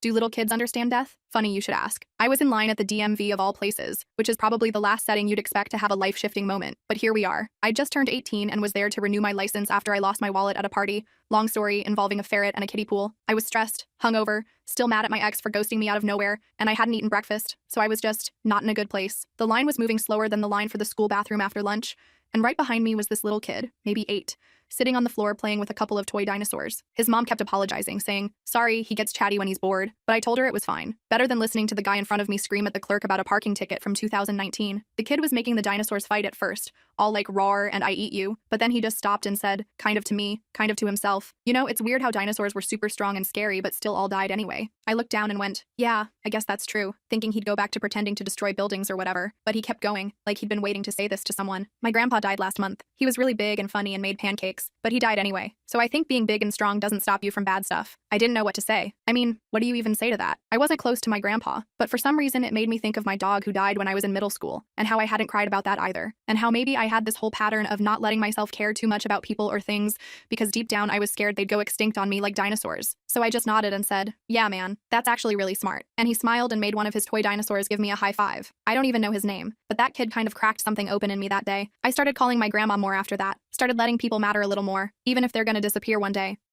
Do little kids understand death? Funny you should ask. I was in line at the DMV of all places, which is probably the last setting you'd expect to have a life-shifting moment. But here we are. I just turned 18 and was there to renew my license after I lost my wallet at a party. Long story involving a ferret and a kiddie pool. I was stressed, hungover, still mad at my ex for ghosting me out of nowhere, and I hadn't eaten breakfast, so I was just not in a good place. The line was moving slower than the line for the school bathroom after lunch, and right behind me was this little kid, maybe 8, sitting on the floor playing with a couple of toy dinosaurs. His mom kept apologizing, saying, "Sorry, he gets chatty when he's bored," but I told her it was fine. Better than listening to the guy in front of me scream at the clerk about a parking ticket from 2019. The kid was making the dinosaurs fight at first, all like roar and I eat you, but then he just stopped and said, kind of to me, kind of to himself, "You know, it's weird how dinosaurs were super strong and scary but still all died anyway." I looked down and went, "Yeah, I guess that's true," thinking he'd go back to pretending to destroy buildings or whatever, but he kept going, like he'd been waiting to say this to someone. "My grandpa died last month. He was really big and funny and made pancakes, but he died anyway. So I think being big and strong doesn't stop you from bad stuff." I didn't know what to say. I mean, what do you even say to that? I wasn't close to my grandpa, but for some reason it made me think of my dog who died when I was in middle school, and how I hadn't cried about that either, and how maybe I had this whole pattern of not letting myself care too much about people or things because deep down I was scared they'd go extinct on me like dinosaurs. So I just nodded and said, "Yeah, man, that's actually really smart." And he smiled and made one of his toy dinosaurs give me a high five. I don't even know his name, but that kid kind of cracked something open in me that day. I started calling my grandma more after that, started letting people matter a little more, even if they're gonna disappear one day.